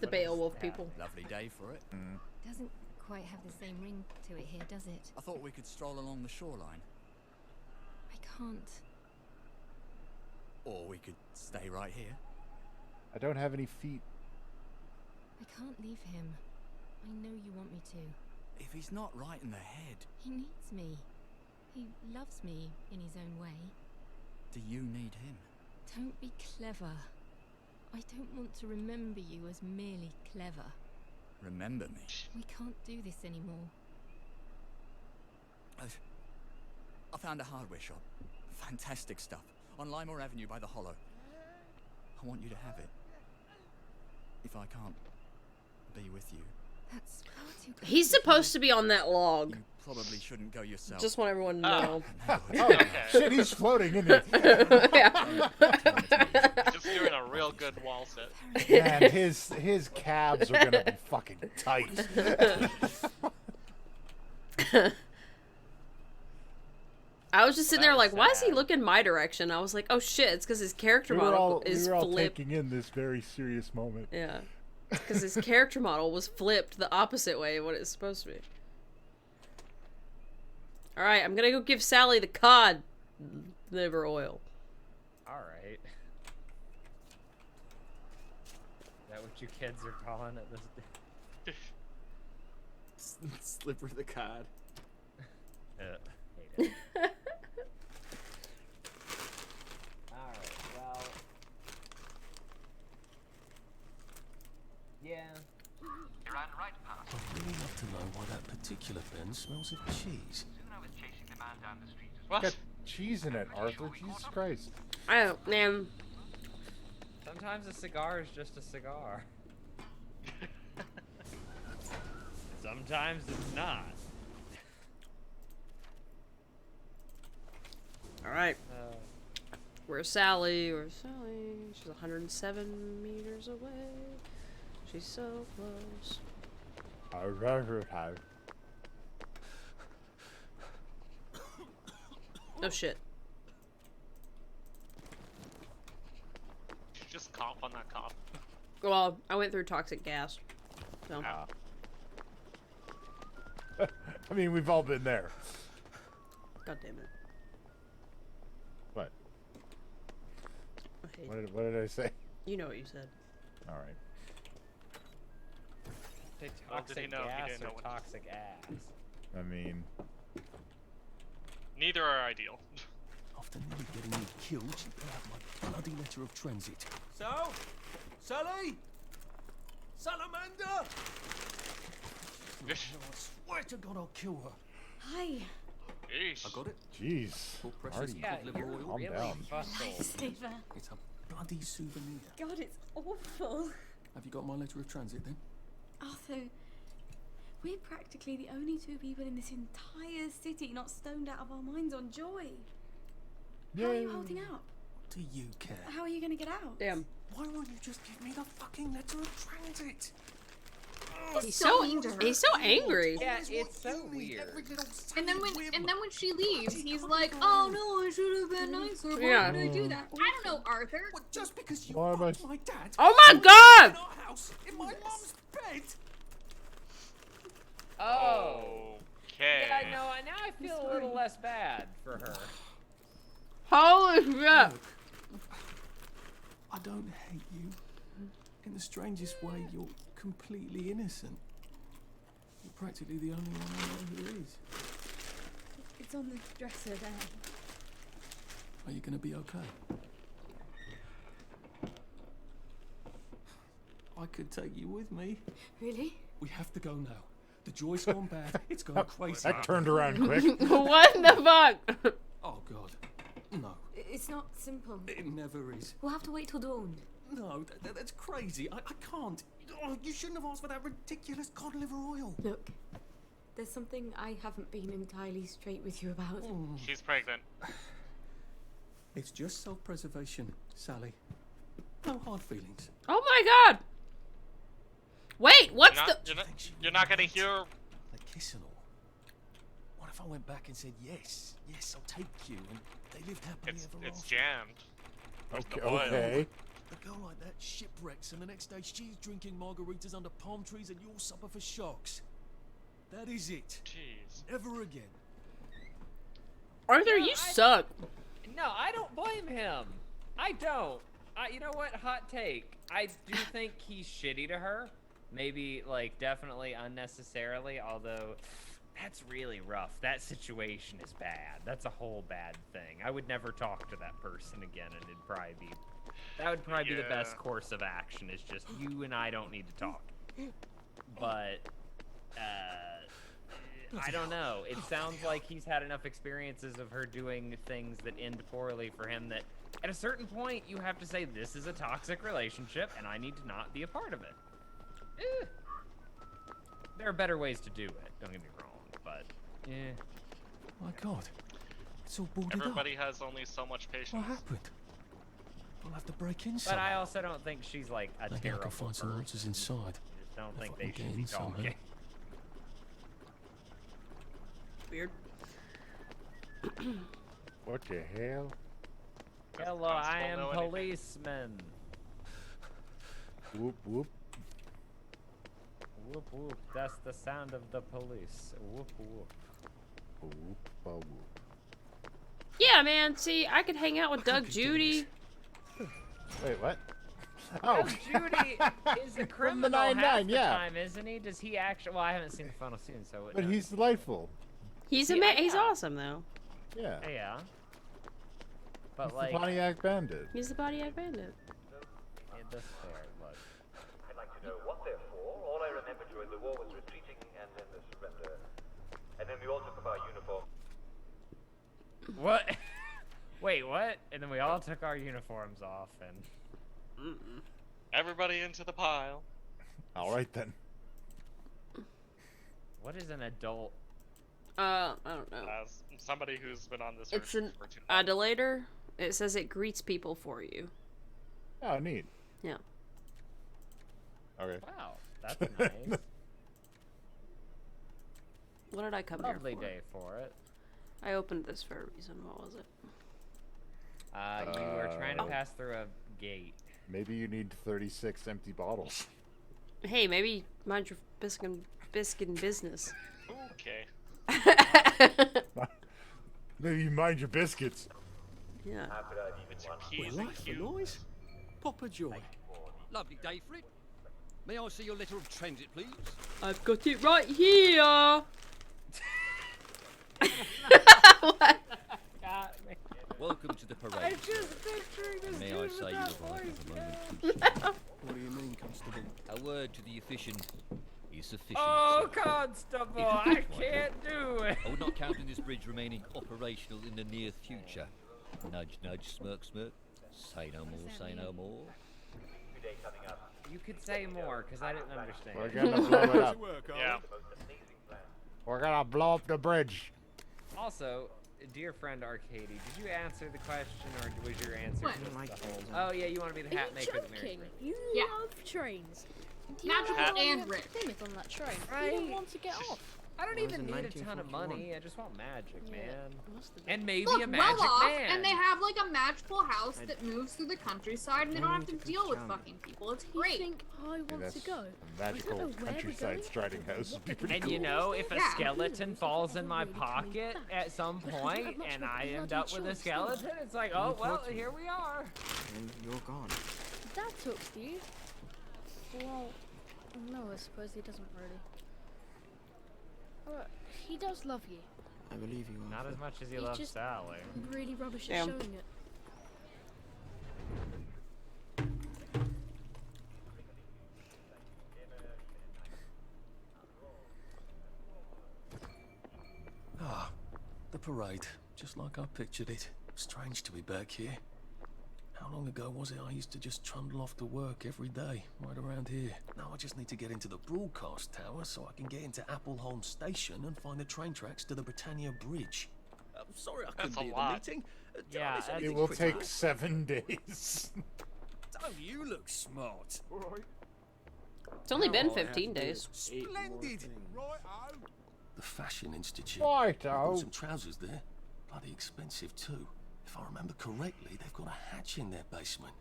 the Beowulf people. Lovely day for it. Doesn't quite have the same ring to it here, does it? I thought we could stroll along the shoreline. I can't. Or we could stay right here. I don't have any feet. I can't leave him. I know you want me to. If he's not right in the head, He needs me. He loves me in his own way. do you need him? Don't be clever. I don't want to remember you as merely clever. Remember me? We can't do this anymore. I found a hardware shop. Fantastic stuff. On Limor Avenue by the Hollow. I want you to have it. If I can't be with you. That's far too He's supposed to be on that log. You probably shouldn't go yourself. Just want everyone to know. Oh, shit, he's floating, isn't he? Yeah. Just doing a real good wall sit. Man, his calves are gonna be fucking tight. I was just sitting there That like, was why is he sad. looking my direction? I was like, oh shit, it's because his character We were model all, is we were all flipped. taking in this very serious moment. Yeah. Because his character model was flipped the opposite way of what it's supposed to be. Alright, I'm gonna go give Sally the cod liver oil. Alright. Is that what you kids are calling it this Slipper the card. hate it. Alright, well. Yeah. You're on right path. I'd really love to know why that particular bin smells of cheese. Soon I was chasing the man down the street as What? Got cheese in it, Arthur. Jesus Christ. I don't, man. Sometimes a cigar is just a cigar. Sometimes it's not. Alright. Where's Sally? Where's Sally? She's 107 meters away. She's so close. Oh shit. Did you just cough on that cough? Well, I went through toxic gas. So. I mean, we've all been there. God damn it. What? I hate What did I say? You know what you said. All right. Say Well, did he toxic know if he gas didn't know or what- toxic ass? I mean, Neither are ideal. After nearly getting me killed, she put out my bloody letter of transit. So? Sally? Salamander? I swear to God I'll kill her. Hi. Yeesh. I got it. jeez. Full precious Marty, Yeah, cod liver you're oil. calm really down. fussy. Lifesaver. It's a bloody souvenir. God, it's awful. Have you got my letter of transit then? Arthur, we're practically the only two people in this entire city not stoned out of our minds on joy. How are you holding up? Do you care? How are you going to get out? Damn. Why won't you just give me the fucking letter of transit? He's so angry. Yeah, it's so weird. And then when she leaves, he's like, "Oh no, I should have been nicer. Why Yeah. did I do that?" I don't know, Arthur. Well, just because you Why am I- fucked my dad Oh my god! in our house, in my mum's bed. Oh. Okay. Yeah, no, now I feel a little less bad for her. Holy shit! I don't hate you. In the strangest way, you're completely innocent. You're practically the only one I know who is. It's on the dresser there. Are you going to be okay? I could take you with me. Really? We have to go now. The joy's gone bad. It's gone crazy. That turned around quick. What the fuck? Oh, God. No, It's not simple. it never is. We'll have to wait till dawn. No, that's crazy. I can't. Oh, you shouldn't have asked for that ridiculous cod liver oil. Look, there's something I haven't been entirely straight with you about. She's pregnant. It's just self-preservation, Sally. No hard feelings. Oh my god! Wait, what's You're not gonna hear. Like kiss and all. What if I went back and said yes, yes, I'll take you, and they lived happily It's ever it's after? jammed. Where's Okay. the oil? Okay. A girl like that shipwrecks, and the next day she's drinking margaritas under palm trees, and you'll suffer for shocks. That is it. Jeez. Never again. Arthur, you suck. No, I don't blame him. I don't. You know what? Hot take. I do think he's shitty to her. Maybe, like, definitely unnecessarily, although that's really rough. That situation is bad. That's a whole bad thing. I would never talk to that person again, and it'd probably be... That would probably be the best course of action, is just you and I don't need to talk. But, I don't know. It sounds like he's had enough experiences of her doing things that end poorly for him that at a certain point you have to say, this is a toxic relationship and I need to not be a part of it. There are better ways to do it, don't get me wrong, but My God. It's all boarded up. Everybody has only so much patience. What happened? I'll have to break in But somehow. I also don't think she's like a Maybe I terrible can find some person. answers inside. I just don't think I they can should get be in somehow. talking. Weird. What the hell? Hello, I am know anything. policeman. Whoop whoop. Whoop whoop, that's the sound of the police. Whoop whoop. Whoop whoop. Yeah, man. See, I could hang out with Doug Judy. Wait, what? Oh, Judy is a criminal the 9-9, half the yeah. time, isn't he? Does he actually? Well, I haven't seen the final season, so. But he's delightful. He's Yeah, he's yeah. awesome though. Yeah. Yeah. But He's like, the Pontiac Bandit. He's the Pontiac Bandit. it does fair, look. I'd like to know what they're for. All I remember during the war was retreating and then the surrender. And then we all took up our uniform. What? Wait, what? And then we all took our uniforms off and. Everybody into the pile. All right then. What is an adult? I don't know. As somebody who's been on this It's earth an for too long. adulator. It says it greets people for you. Oh, neat. Yeah. Okay. Wow, that's nice. What did I come Lovely here for? day for it. I opened this for a reason. What was it? You were trying to pass through a gate. Maybe you need 36 empty bottles. Hey, maybe mind your biscuit business. Okay. Maybe you mind your biscuits. Yeah. It's your We keys and like the cues. noise. Papa Joy. Lovely day for it. May I see your letter of transit, please? I've got it right here. What? Got me. Welcome to the I'm parade. just picturing this May dude I with say you that have arrived voice, at the moment, man. What do you mean, Constable? A word to the efficient is sufficient. Oh, Constable, If I you think like can't do it. I would not count on this bridge remaining operational in the near future. Nudge, nudge, smirk, smirk. Say no more, say no more. You could say more, because I didn't We're understand. gonna blow it up. Yeah. We're gonna blow up the bridge. Also, dear friend Arcady, did you answer the question, or was your answer What? just the whole... Oh, yeah, you want to be the Are hat you maker that married joking? me. You Yeah. love trains. Magical and rich. Famous on that train. Right. You don't want to get off. I don't even need a ton of money. I just want magic, man. Must have been. And maybe Look a well magic off, man. and they have like a magical house that moves through the countryside, and they don't have to deal with fucking people. It's You great. think I want That's to go? a magical know where we're countryside going. striding house would be pretty And cool. you know, if a Yeah. skeleton falls in my pocket at some point have much and of a I end bloody up with a choice, do we? skeleton, it's like, oh, well, here we are. And you're gone. Dad talks to you. Well, no, I suppose he doesn't really. He does love you. I believe you, Not Arthur. as much as he He's loves just- Sally. Really rubbish at Damn. showing it. Ah, the parade. Just like I pictured it. Strange to be back here. How long ago was it I used to just trundle off to work every day, right around here? Now I just need to get into the broadcast tower so I can get into Appleholm Station and find the train tracks to the Britannia Bridge. Sorry I couldn't That's a be at the lot. meeting. Yeah, is it anything It will critical? take 7 days. Don't you look smart? It's only been 15 days. Splendid. Right, The Fashion Institute. Right, I bought oh. some trousers there. Bloody expensive too. If I remember correctly, they've got a hatch in their basement.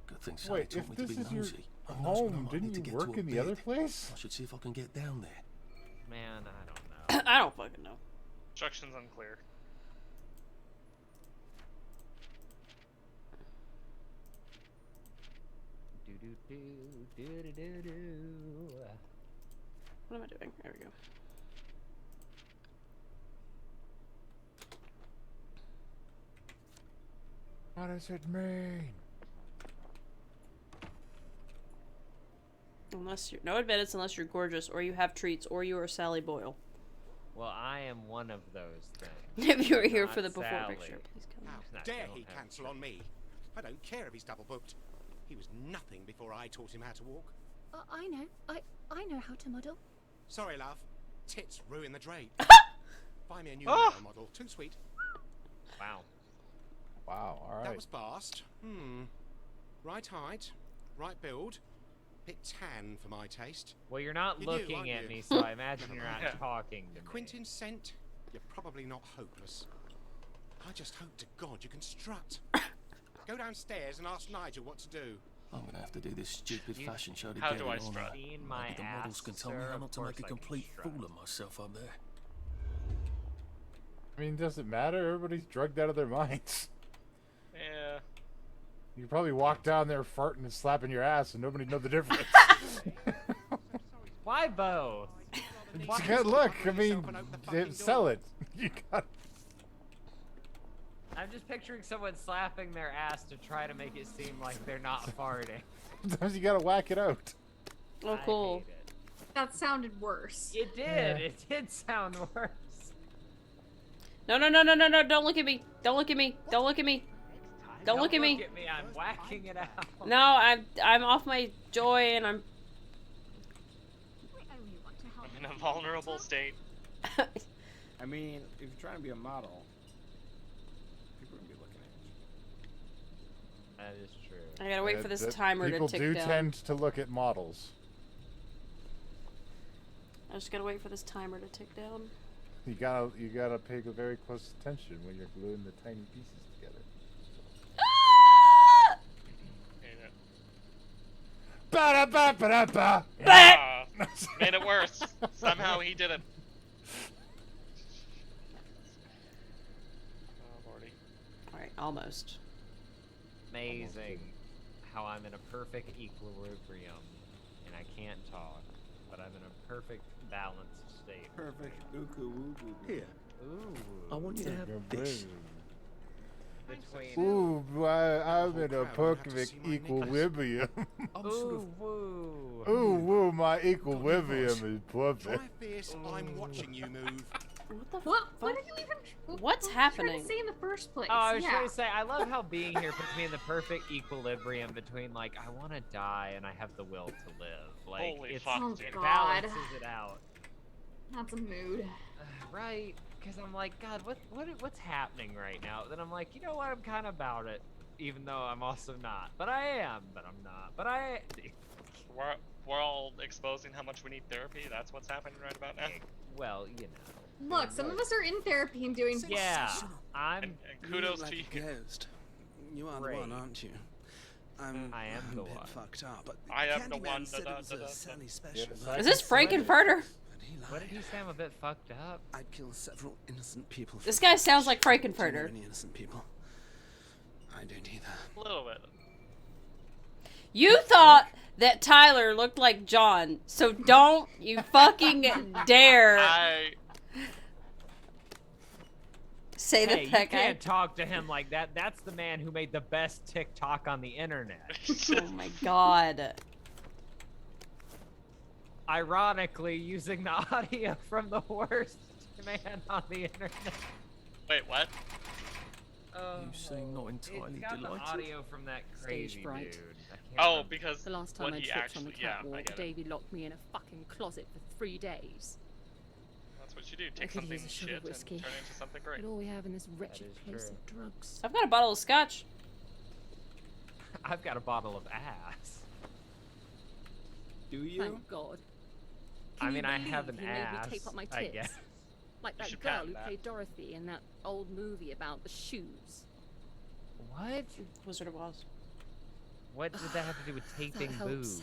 Good thing Sally Wait, taught if me to this be is your nosy. Who knows when I home, might need didn't to you get work to a in the other bed. place? I should see if I can get down there. Man, I don't know. I don't fucking know. Instructions unclear. What am I doing? There we go. What does it mean? Unless you're no admittance unless you're gorgeous or you have treats or you are Sally Boyle. Well, I am one of those things. If you were here Not for the before Sally. picture, please come. How dare he cancel on me? I don't care if he's double booked. He was nothing before I taught him how to walk. I know. I know how to model. Sorry, love. Tits ruin the drape. Buy me a new Oh. male model. Too sweet. Wow. Wow, alright. That was fast. Right height, right build, bit tan for my taste. Well, you're not You knew, looking aren't at you? me, so I imagine you're Never not mind. talking to me. Quentin Scent, you're probably not hopeless. I just hope to God you can strut. Go downstairs and ask Nigel what to do. I'm gonna have to do this stupid fashion show to How get do it I on. strut? Seen my Maybe the models ass, can tell me sir, how of not to make course a I can complete strut. fool of myself up there. I mean, does it matter? Everybody's drugged out of their minds. Yeah. You could probably walk down there farting and slapping your ass and nobody know the difference. Why both? Good look, I mean, sell it. You got. I'm just picturing someone slapping their ass to try to make it seem like they're not farting. Sometimes you gotta whack it out. Oh, cool. That sounded worse. It did. Yeah. It did sound worse. No, no, no, no, no, no, don't look at me. Don't look at me. Don't look at me. Don't look at me. Look at me. I'm whacking it out. No, I'm off my joy and I'm I'm in a vulnerable state. I mean, if you're trying to be a model, people are gonna be looking at you. That is true. I gotta wait for this That timer to people tick do down. tend to look at models. I just gotta wait for this timer to tick down. You gotta pay very close attention when you're gluing the tiny pieces together. Ba-da-ba-ba-da-ba. Ah, made it worse. Somehow he did it. Oh, Lordy. Alright, almost. Amazing how I'm in a perfect equilibrium and I can't talk, but I'm in a perfect balanced state. Perfect. Here. Ooh. I want you to have this. Between Ooh, I'm in a perfect equilibrium. Ooh, woo. Ooh, woo, my equilibrium is perfect. Try fierce, I'm watching you move. What the What? What did you even? What's what happening? Were you trying to say in the first place? Oh, I was yeah. trying to say, I love how being here puts me in the perfect equilibrium between, like, I want to die and I have the will to live. Like, Holy it's, fuck, Oh, dude. it God. balances it out. That's a mood. Right? Because I'm like, God, what's happening right now? Then I'm like, you know what? I'm kind of about it, even though I'm also not. But I am, but I'm not. But I... We're all exposing how much we need therapy. That's what's happening right about now. Well, you know. Look, some of us are in therapy and doing. Yeah, I'm... And kudos like to you. a ghost. You are the one, aren't you? I am I'm the a bit one. fucked up, but I am the Candyman one, said it was da-da-da-da. a Sally special. Is this Frankenfurter? What did he say? I'm a bit fucked up. I'd kill several innocent people. This for guy revenge. sounds like Do you know Frankenfurter. any innocent people? I don't either. A little bit. You thought that Tyler looked like John, so don't you fucking dare say Hey, that that you guy. can't talk to him like that. That's the man who made the best TikTok on the internet. Oh my god. Ironically, using the audio from the worst man on the internet. Wait, what? You seem not entirely It's got the delighted. audio from that crazy Stage fright. dude. I can't Oh, remember. because The last time when I he tripped actually, on the yeah, I catwalk, get it. Davey locked me in a fucking closet for 3 days. That's what you do. Take could something use a shot of shit and whiskey. turn it into something great. But all we have in this wretched is place true. of drugs. I've got a bottle of scotch. I've got a bottle of ass. Do you? Thank God. I Can mean, you I have believe an he made ass, me tape up my I tits? guess. Like that should girl patent who that. played Dorothy in that old movie about the shoes. What? Wizard of Oz. What did that have to do with taping helps. boobs?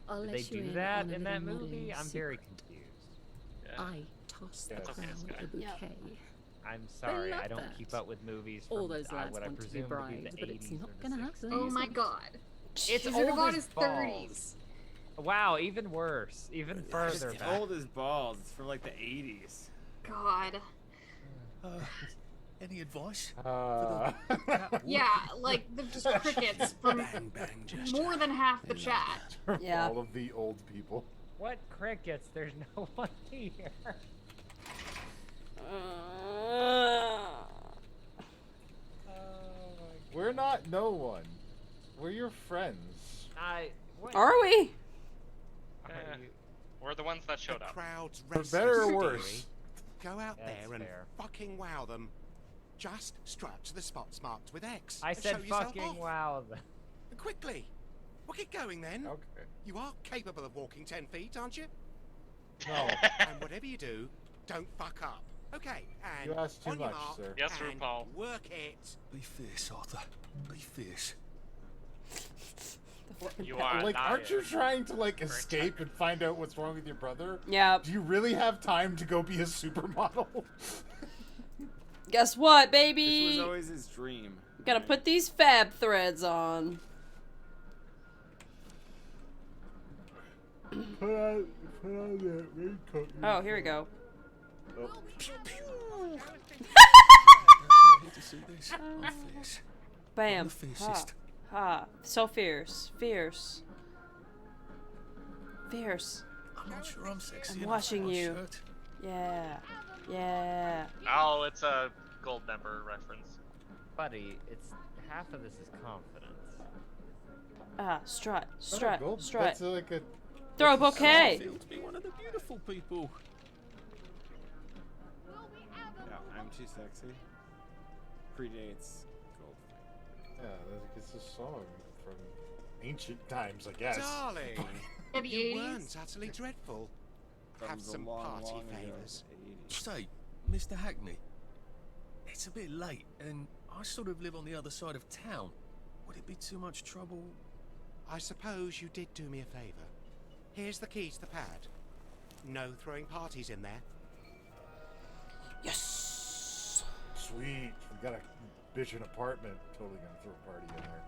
I'll Did let they you do in that on a in that little movie? modelling I'm very secret. confused. I tossed the That's okay, crown Sky. the bouquet. I'm sorry, love I don't that. keep up with movies All from those lads what I want to be presume to be brides, the but 80s it's or not the gonna 60s. happen. Oh my god. It's He's old about as his balls. 30s. Wow, even worse, even further It's back. old as balls. It's from like the 80s. God. Any advice? Yeah, like they're just crickets from more than half the chat. Yeah. All of the old people. What crickets? There's no one here. We're not no one. We're your friends. What? Are we? We're the ones that showed The up. crowd's For restless, better or Stewie. worse. Go out That's there and fair. fucking wow them. Just strut to the spots marked with X. I and said show yourself fucking off. wow. Quickly. Well, get going then. Okay. You are capable of walking 10 feet, aren't you? No. And whatever you do, don't fuck up. Okay, and You asked too on your much, mark, sir. Yes, and RuPaul. work it. Be fierce, Arthur. Be fierce. You are Like, not aren't you in. trying to like escape and find out what's wrong with your brother? Yeah. Do you really have time to go be a supermodel? Guess what, This baby? was always his dream. Gotta put these fab threads on. put on that raincoat. Oh, here we go. Oh. Need to see this. I'm fierce. Bam. I'm the fiercest. Ha. So fierce. Fierce. Fierce. I'm not sure I'm sexy I'm enough watching for my you. shirt. Yeah. Yeah. Oh, it's a gold member reference. Buddy, it's half of this is confidence. Ah, strut. That's not a Strut. gold- Strut. That's like a. Throw a I bouquet. feel to be one of the beautiful people. Yeah, I'm too sexy. Predates gold. Yeah, it's a song from ancient times, I guess. Darling, Yeah, the you 80s. weren't utterly dreadful. That Have was a some long, party long ago. favors. 80s. Say, Mr. Hackney, it's a bit late, and I sort of live on the other side of town. Would it be too much trouble? I suppose you did do me a favor. Here's the key to the pad. No throwing parties in there. Yes. Sweet. We got a bitchin' apartment. Totally gonna throw a party in there.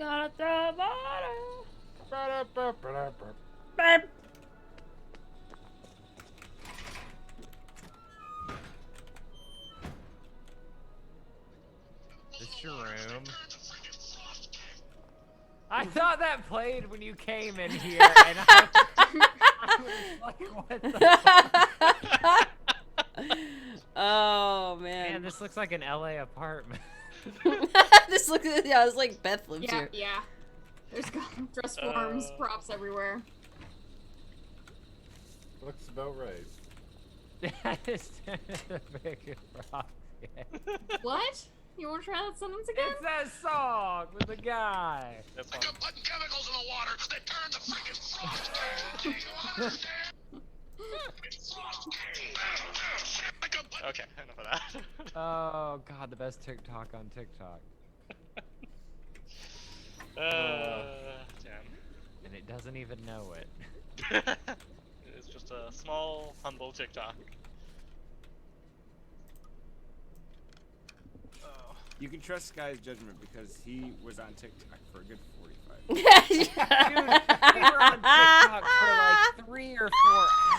Gotta throw a bottle. Ba-da-ba-ba-da-ba. Bam. This your room? I thought that played when you came in here, and I was like, what the fuck? Oh man. Man, this looks like an LA apartment. This looks. Yeah, it's like Beth lives Yeah, here. yeah. There's got dress forms, props everywhere. Looks about right. That is a big rock. What? You want to try that sentence again? It's that song with the guy. That's one. Putting chemicals in the water that turn the freaking frost into. You understand? Okay, enough of that. Oh god, the best TikTok on TikTok. Damn. And it doesn't even know it. It's just a small, humble TikTok. You can trust Sky's judgment because he was on TikTok for a good 45 Dude, we were on TikTok for like 3 or 4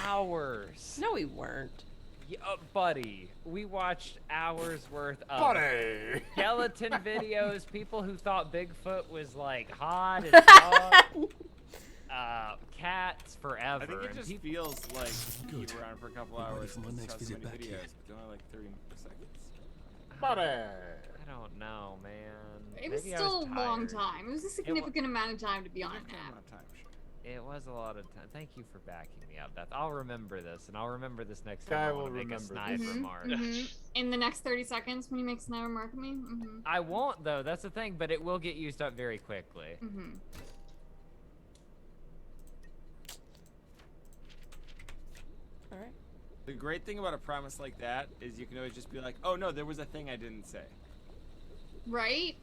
hours. No, we weren't. Yeah, buddy, we watched hours worth of Buddy! skeleton videos, people who thought Bigfoot was like hot as fuck, cats forever. I think it and just people- feels like you Good. were around for a couple I'm ready hours for my and next saw so visit many back videos, here. but they're only like 30 seconds. Buddy! I don't know, man. It was Maybe I still a long tired. time. It was a significant amount of time to be on an app. It was a lot of time. Thank you for backing me up, Beth. I'll remember this, and I'll remember this next time Guy I will want to make a remember snide this. remark. In the next 30 seconds when you make a snide remark at me? Mm-hmm. I won't, though. That's the thing, but it will get used up very quickly. Mm-hmm. Alright. The great thing about a promise like that is you can always just be like, oh no, there was a thing I didn't say. Right?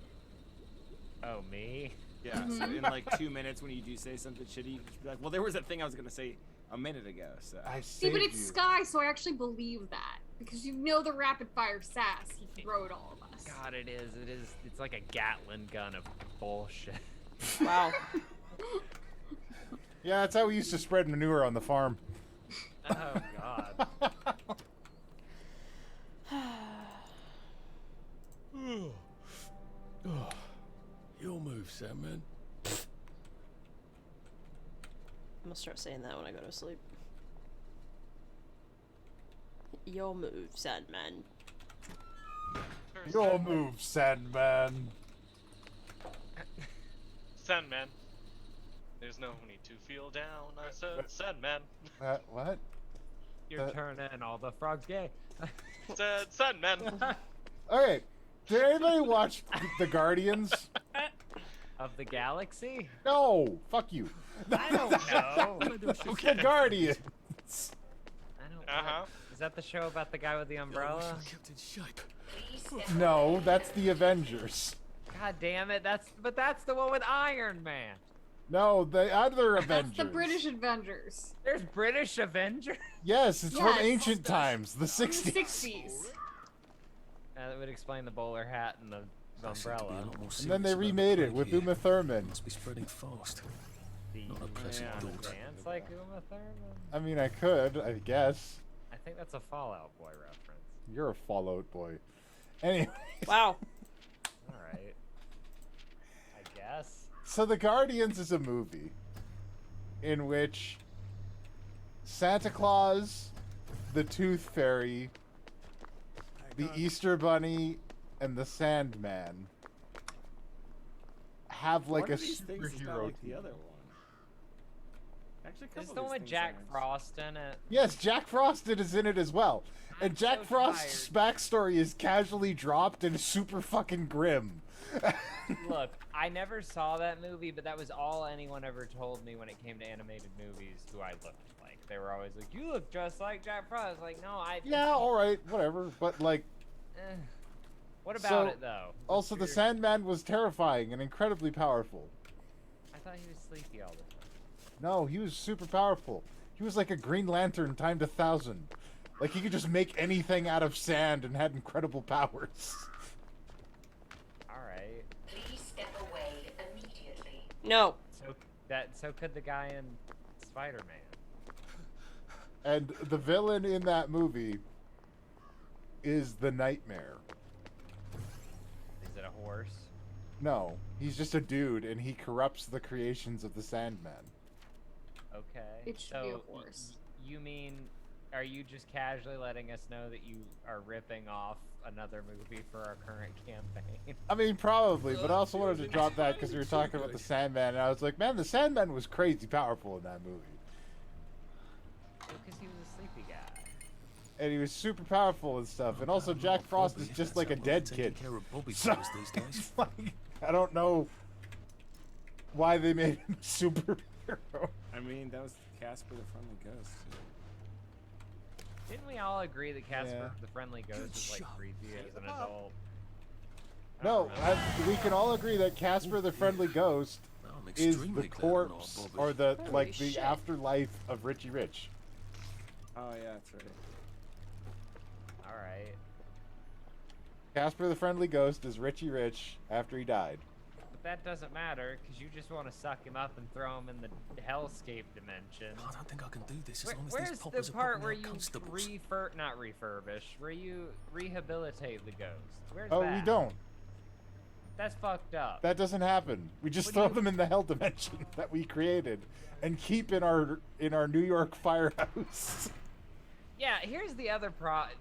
Oh, me? Yeah, so in like 2 minutes when you do say something shitty, you can just be like, well, there was a thing I was gonna say a minute ago, so. See, but it's Sky, so I actually believe that. Because you know the rapid fire sass he wrote all of us. God, it is. It's like a Gatling gun of bullshit. Wow. Yeah, that's how we used to spread manure on the farm. Oh, God. Your move, Sandman. I'm gonna start saying that when I go to sleep. Your move, Sandman. Your move, Sandman. Sandman. There's no need to feel down. I said Sandman. What? Your turn and all the frogs gay. Said Sandman. Okay. Did anybody watch The Guardians? Of the galaxy? No. Fuck you. I don't know. The Guardians. I don't Is that the show about the guy with the umbrella? Kept in shape. No, that's the Avengers. God damn it! That's the one with Iron Man. No, the other Avengers. That's the British Avengers. There's British Avengers. Yes, it's from Yes. ancient times, the 60s. The 60s. That would explain the bowler hat and the umbrella. And then they remade it with Uma Thurman. Must be spreading fast. Not a pleasant thought. Dance like Uma Thurman. I mean, I could, I guess. I think that's a Fallout Boy reference. You're a Fallout Boy. Anyway. Wow. Alright. I guess. So The Guardians is a movie in which Santa Claus, the Tooth Fairy, the Easter Bunny, and the Sandman have like One a of these things is not superhero like the team. other one. Actually, a couple Is of the these one with things Jack are- Frost in it? Yes, Jack Frost is in it as well. And Jack so Frost's backstory is casually dropped and super fucking grim. Look, I never saw that movie, but that was all anyone ever told me when it came to animated movies who I looked like. They were always like, you look just like Jack Frost. I was like, no, I... Yeah, alright, whatever. But like... What about so, it, though? Also, the Sandman was terrifying and incredibly powerful. I thought he was sleepy all the time. No, he was super powerful. He was like a Green Lantern times 1,000. Like, he could just make anything out of sand and had incredible powers. Alright. Please step away immediately. No. So could the guy in Spider-Man. And the villain in that movie is the Nightmare. Is it a horse? No, he's just a dude, and he corrupts the creations of the Sandman. Okay. It should so be a horse. You mean, are you just casually letting us know that you are ripping off another movie for our current campaign? I mean, probably, but I also wanted to drop that because we were talking about the Sandman, and I was like, man, the Sandman was crazy powerful in that movie. Because he was a sleepy guy. And he was super powerful and stuff. And also, Jack Frost is just like a dead kid. So, it's like, I don't know why they made him a superhero. I mean, that was Casper the Friendly Ghost. Didn't we all agree that Casper Yeah. the Friendly Ghost was like creepy as an adult? No, we can all agree that Casper the Friendly Ghost is the extremely corpse glad I'm not or the Bobby. like Holy the shit. afterlife of Richie Rich. Oh yeah, that's right. Alright. Casper the Friendly Ghost is Richie Rich after he died. But that doesn't matter, because you just want to suck him up and throw him in the hellscape dimension. I don't think I can do this as long as Where's these poppers the are part popping where out you constables. not refurbish, where you rehabilitate the ghost? Where's Oh, that? we don't. That's fucked up. That doesn't happen. We just What throw do you- them in the hell dimension that we created and keep in our New York firehouse. Yeah, here's the other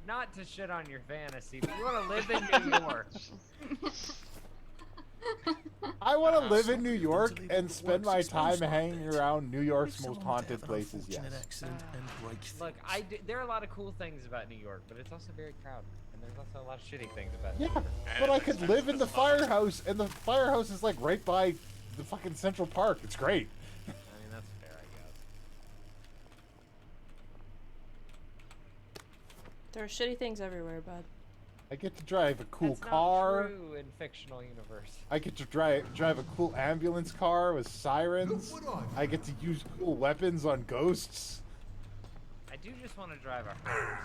not to shit on your fantasy, but you want to live in New York. I want to live in New York and spend my time hanging around New York's most haunted places, yes. Look, there are a lot of cool things about New York, but it's also very crowded, and there's also a lot of shitty things about New Yeah, York. but I could live in the firehouse, and the firehouse is like right by the fucking Central Park. It's great. I mean, that's fair, I guess. There are shitty things everywhere, bud. I get to drive a cool That's car. not true in fictional universe. I get to drive a cool ambulance car with sirens. I get to use cool weapons on ghosts. I do just want to drive a hearse.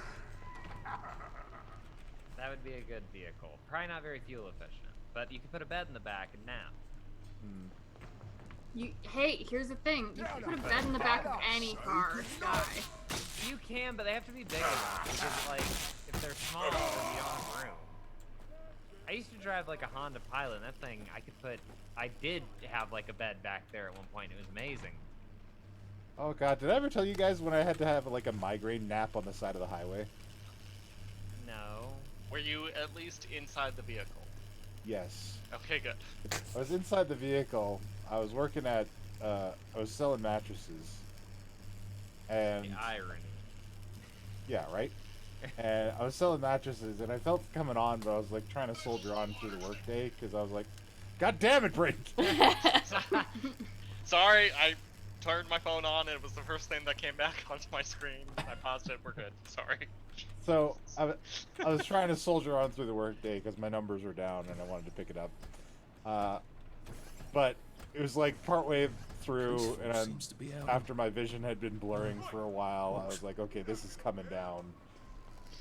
That would be a good vehicle. Probably not very fuel efficient, but you can put a bed in the back and nap. Hey, here's the thing. You can put a bed in the back of any car, Sky. You can, but they have to be big enough. Because, like, if they're small, then you don't have room. I used to drive like a Honda Pilot, and that thing I did have like a bed back there at one point. It was amazing. Oh god, did I ever tell you guys when I had to have like a migraine nap on the side of the highway? No. Were you at least inside the vehicle? Yes. Okay, good. I was inside the vehicle. I was working at, I was selling mattresses. And... The irony. Yeah, right? And I was selling mattresses, and I felt it coming on, but I was like trying to soldier on through the workday, because I was like, God damn it, Brayden! Sorry, I turned my phone on, and it was the first thing that came back onto my screen. I paused it, we're good. Sorry. So, I was trying to soldier on through the workday, because my numbers were down, and I wanted to pick it up. But it was like partway through, and after my vision had been blurring for a while, I was like, okay, this is coming down.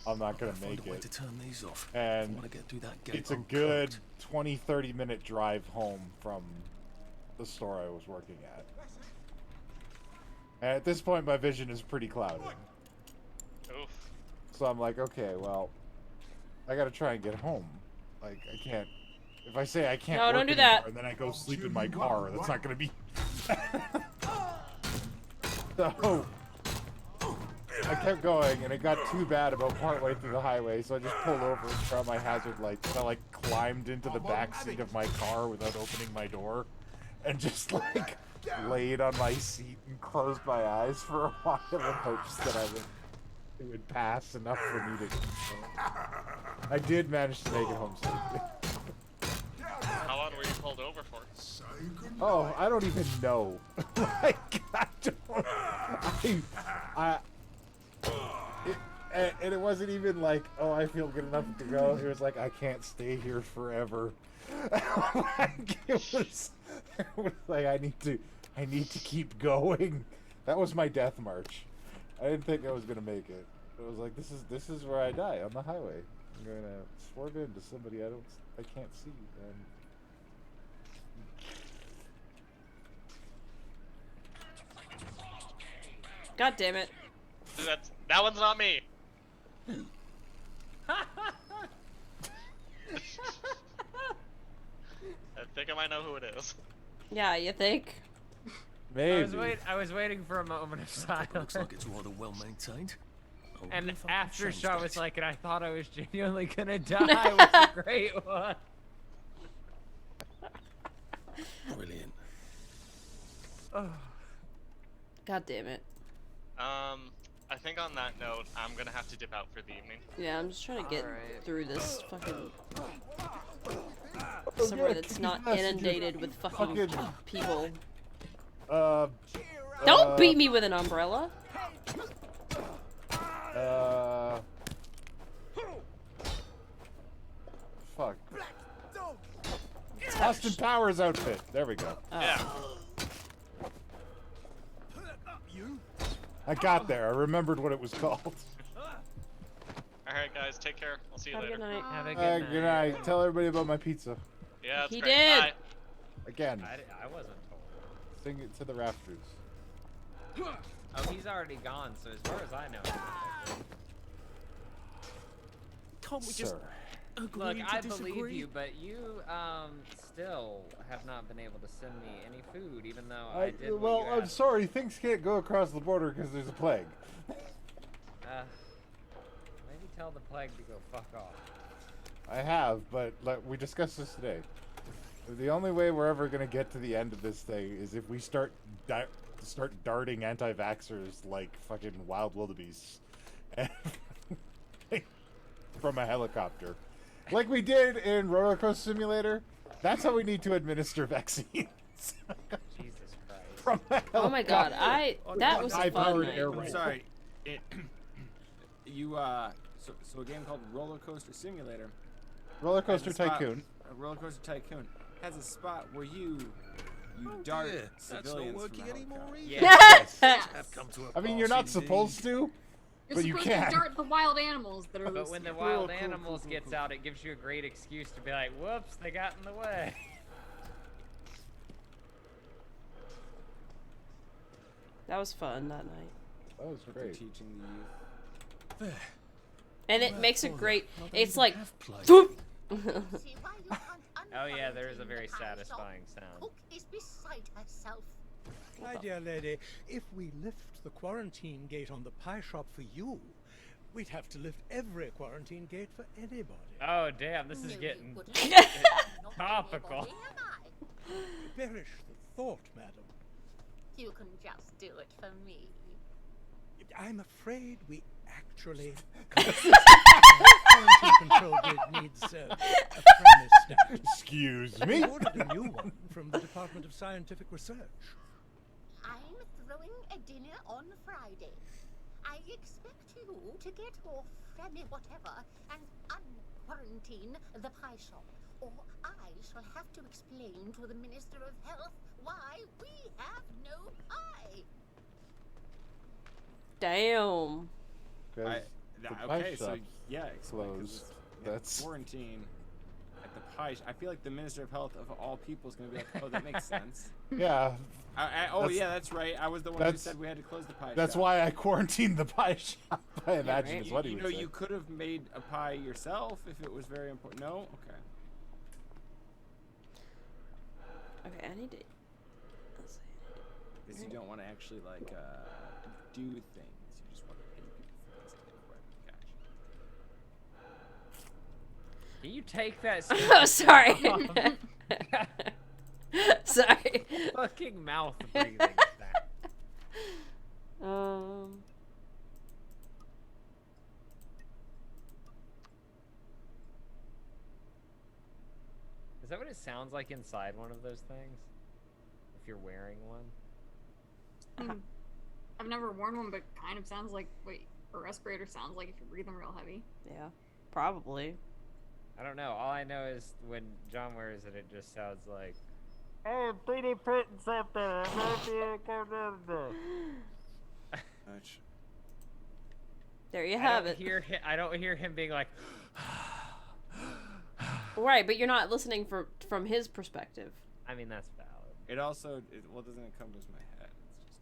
I'm not gonna make it. To turn these off. And Get through that gate it's a good 20-30 minute drive home from the store I was working at. And at this point, my vision is pretty clouded. Oof. So I'm like, okay, well, I gotta try and get home. Like, I can't. If I say I can't No, work don't do anymore, that. and then I go sleep in my car, that's not gonna be. So I kept going, and it got too bad about partway through the highway, so I just pulled over and turned on my hazard lights, and I like climbed into the back seat of my car without opening my door, and just like laid on my seat and closed my eyes for a while in hopes that it would pass enough for me to. I did manage to make it home safely. How long were you pulled over for? Oh, I don't even know. Like, and it wasn't even like, oh, I feel good enough to go. It was like, I can't stay here forever. Like, it was like, I need to keep going. That was my death march. I didn't think I was gonna make it. It was like, this is where I die, on the highway. I'm gonna swerve into somebody I can't see, and God damn it. That one's not me. I think I might know who it is. Yeah, you think? Maybe. I was waiting for a moment of silence. Looks like it's rather well maintained. And Aftershock was like, and I thought I was genuinely gonna die. It was a great one. Brilliant. Oh. God damn it. I think on that note, I'm gonna have to dip out for the evening. Yeah, I'm just trying to get through this fucking Oh, somewhere yeah, that's kick not his ass, inundated with fucking people. Don't beat me with an umbrella. Fuck. Austin Powers outfit. There we go. Yeah. I got there. I remembered what it was called. Alright guys, take care. I'll see you Have a later. good night. Have a good night. Good night. Tell everybody about my pizza. Yeah, that's He great. did. Bye. Again. I wasn't told. Sing it to the rafters. Oh, he's already gone, so as far as I know. Can't we just Sir. Look, agree I to believe disagree? you, but you still have not been able to send me any food, even though I did what Well, you I'm asked. sorry. Things can't go across the border because there's a plague. Maybe tell the plague to go fuck off. I have, but we discussed this today. The only way we're ever gonna get to the end of this thing is if we start darting anti-vaxxers like fucking wild wildebeests from a helicopter, like we did in Roller Coaster Simulator. That's how we need to administer vaccines. Jesus Christ. From a Oh my god, helicopter. that was a fun High-powered night. air I'm rifle. sorry. You So a game called Roller Coaster Simulator. Roller Coaster has a spot- Tycoon. A Roller Coaster Tycoon has a spot where you dart dear, that's not civilians working from a anymore helicopter. either. I've come to a I mean, you're not supposed to, You're but you supposed can. to dart the wild animals that are But loose. when the wild animals gets out, it gives you a great excuse to be like, whoops, they got in the way. That was fun that night. That was What they're great. teaching the youth. And it makes it great. It's like, Oh yeah, there is a very satisfying sound. Is beside herself. My dear lady, if we lift the quarantine gate on the pie shop for you, we'd have to lift every quarantine gate for anybody. Oh damn, this is getting topical. Perish the thought, madam. You can just do it for me. I'm afraid we actually quarantine control grid needs a premise now. Excuse I me? ordered a new one from the Department of Scientific Research. I'm throwing a dinner on Friday. I expect you to get your family whatever and unquarantine the pie shop, or I shall have to explain to the Minister of Health why we have no pie. damn. Okay, so yeah, closed. That's quarantine at the pie. I feel like the Minister of Health of all people is going to be like, oh, that makes sense. yeah. Yeah, that's right. I was the one who said we had to close the pie shop. That's why I quarantined the pie shop. I imagine is what he you would know, say. you could have made a pie yourself if it was very important. No, okay. Okay, I need to. Because you don't want to actually like do things. You just want to pay people for things. Can you take that? Oh, sorry. Sorry. Fucking mouth breathing. Is that what it sounds like inside one of those things? If you're wearing one? I've never worn one, but kind of sounds like what a respirator sounds like if you're breathing real heavy. Yeah, probably. I don't know. All I know is when John wears it, it just sounds like, "Hey, 3D printing something. There you have it. I don't hear him being like, Right, but you're not listening from his perspective. I mean, that's valid. It also, doesn't encompass my head. It's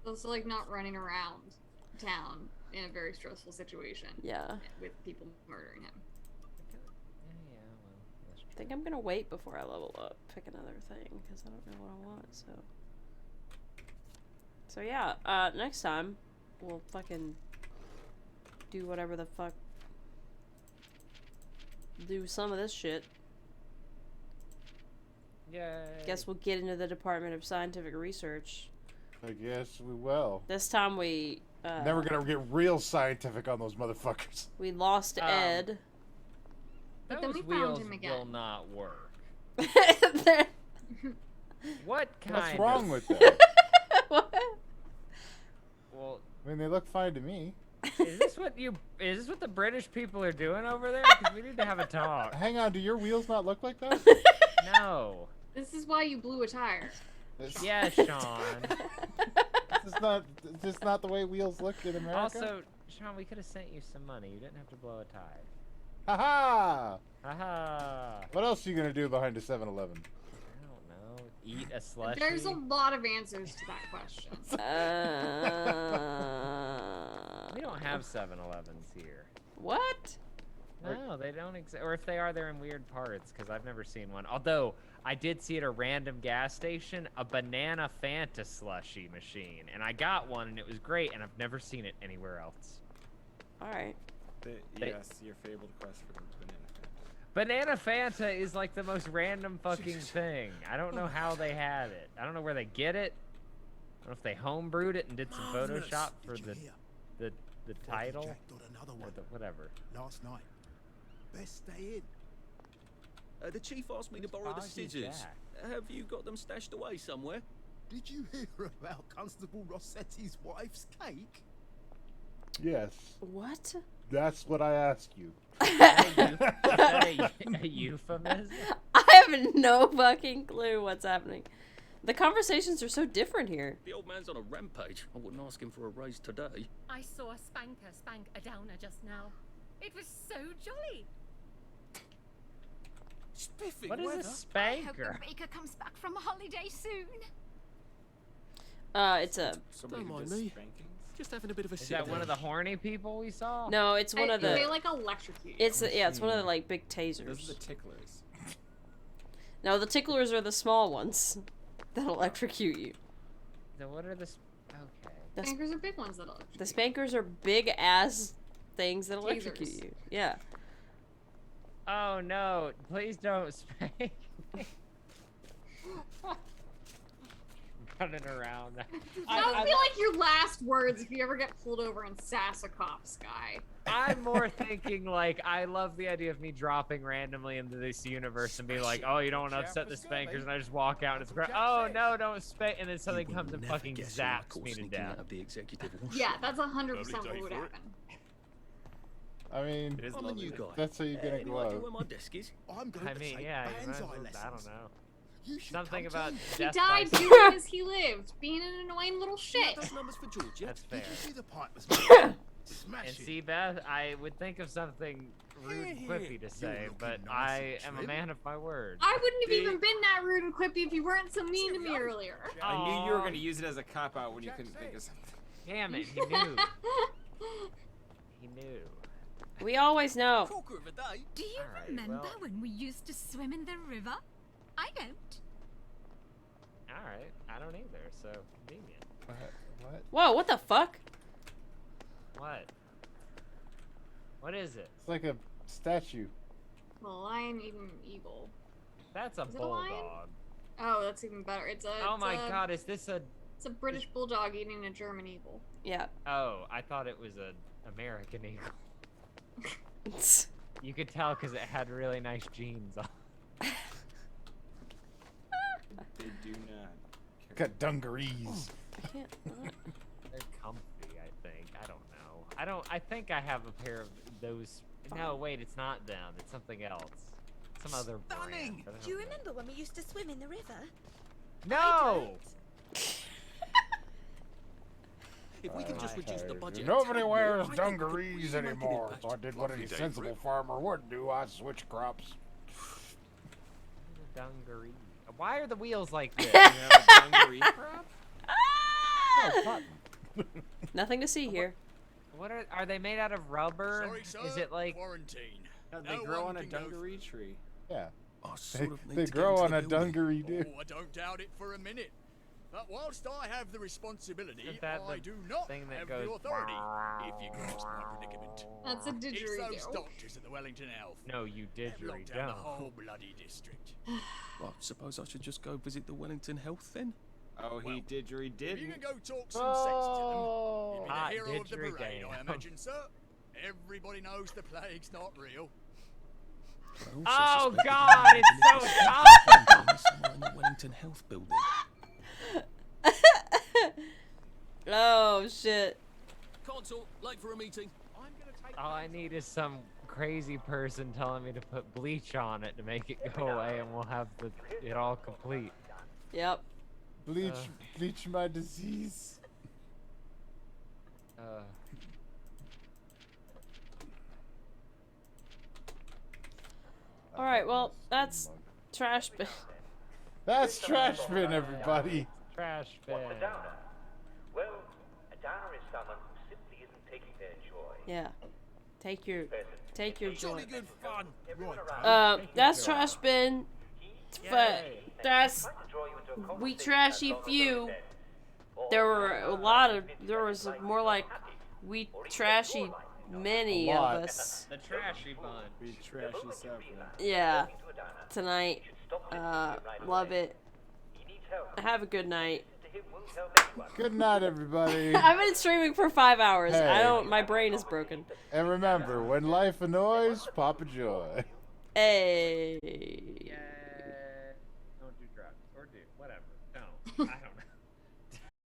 So it's like not running around town in a very stressful situation. Yeah. With people murdering him. I think I'm gonna wait before I level up, pick another thing, because I don't know what I want, so yeah, next time, we'll fucking do whatever the fuck, do some of this shit. Yay. Guess we'll get into the Department of Scientific Research. I guess we will. This time we, Then we're gonna get real scientific on those motherfuckers. we lost Ed. But then Those we found wheels him again. will not work. What kind What's wrong of... with that? Well, I mean, they look fine to me. is this what the British people are doing over there? Because we need to have a talk. Hang on, do your wheels not look like that? No. This is why you blew a tire. Yeah, Sean. This is not the way wheels look in America. Also, Sean, we could have sent you some money. You didn't have to blow a tire. Haha! Haha. What else are you gonna do behind a 7-Eleven? I don't know. Eat a slushie? There's a lot of answers to that question. We don't have 7-Elevens here. What? No, they don't exist. Or if they are, they're in weird parts, because I've never seen one. Although, I did see at a random gas station a banana Fanta slushie machine. And I got one, and it was great, and I've never seen it anywhere else. Alright. Yes, your fabled quest for the Banana Fanta is like the most random fucking thing. I don't know how they had it. I don't know where they get it. I don't know if they homebrewed it and did some Photoshop for the title. Or the, whatever. Last night. Best day in. The chief asked me to borrow the scissors. Have you got them stashed away somewhere? Did you hear about Constable Rossetti's wife's cake? Yes. What? That's what I asked you. Is that a euphemism? I have no fucking clue what's happening. The conversations are so different here. The old man's on a rampage. I wouldn't ask him for a raise today. I saw a spanker spank a downer just now. It was so jolly. Spiffing What is weather. a spanker? I hope the baker comes back from holiday soon. It's a. Don't mind me. Just having a bit of a Is sit that one down. of the horny people we saw? No, it's one of the. They like electrocute you. It's it's one of the like big tasers. Those are the ticklers. No, the ticklers are the small ones that electrocute you. Then what are the? Okay. The Spankers are big ones that electrocute. The spankers are big ass things that electrocute Tasers. you. Yeah. Oh no! Please don't spank me. Running around. That would be like your last words if you ever get pulled over and sass a cop, Sky. I'm more thinking like I love the idea of me dropping randomly into this universe and be like, oh, you don't want to upset the spankers, and I just walk out and it's great. Oh no, don't spank, and then something comes and fucking zaps me to death. Yeah, that's 100% what would happen. I mean, I'm a new guy. that's how you're gonna Any go idea out. where my desk is? I'm going I to mean, take yeah, you might as banzai well, I don't lessons. know. You should Something come about too. He death died by doing as he lived, being an annoying little shit. Those numbers for George, yeah? That's fair. Did you see the pipers? Smash And it. see, Beth, I would think of something rude and quippy to say, looking but nice I and am a trim. man of my word. I wouldn't have even been that rude and quippy if you weren't so mean to me earlier. I knew you were going to use it as a cop out when you couldn't think of something. Damn it, he knew. He knew. We always know. Corker of a day. Do you Alright, remember well- when we used to swim in the river? I don't. Alright, I don't either, so convenient. What? Whoa! What the fuck? What? What is it? It's like a statue. The lion eating eagle. That's a Is it a lion? bulldog. Oh, that's even better. It's a. Oh it's my a- god, is this a... It's a British bulldog eating a German eagle. Yeah. Oh, I thought it was an American eagle. You could tell because it had really nice jeans on. They do not. Got dungarees. I can't. They're comfy, I think. I don't know. I think I have a pair of those. No, wait, it's not them. It's something else. Some other brand. but I Do you don't know. remember when we used to swim in the river? No! If we could just reduce the budget. Nobody wears I think we could dungarees really make an anymore, impact. so I did what any Lovely day, sensible Rick. farmer would do. I switch crops. Dungaree. Why are the wheels like this? You have a dungaree crop? Oh, cotton. Nothing to see here. What are they made out of rubber? Sorry, sir. Is it like quarantine? They grow on a dungaree tree. Yeah. I They, sort of need they to grow get on into a the building. dungaree, dude. Oh, I don't doubt it for a minute. But whilst I have the responsibility, Isn't that I the do not thing that have goes the authority. If you grasp my predicament. That's a It's didgeridoo. those doctors at the Wellington Elf. No, you They've locked down the didgeridoo. whole bloody district. Well, suppose I should just go visit the Wellington Health then? Oh, he didgeridoo. If you can go talk some sense to them, you'll be Hot the hero of the parade, didgeridoo. I imagine, sir. Everybody knows the plague's not real. Oh god, it's so tough! Somewhere in the Wellington Health building. Oh shit. Console, late for a meeting. All I need is some crazy person telling me to put bleach on it to make it go away, and we'll have it all complete. Yep. Bleach my disease. All right. Well, that's trash bin. That's trash bin, everybody. Trash bin. What's a downer? Well, a downer is someone who simply isn't taking their joy. Yeah. Take your joy. Good fun. That's trash bin. But that's we trashy few. There was more like we trashy many of us. The trashy bunch. We trashy seven. Yeah. Tonight. Love it. Have a good night. Good night, everybody. I've been streaming for 5 hours. Hey. My brain is broken. And remember, when life annoys, pop a joy. Hey. Yeah. Don't do drugs. Or do. Whatever. Don't. I don't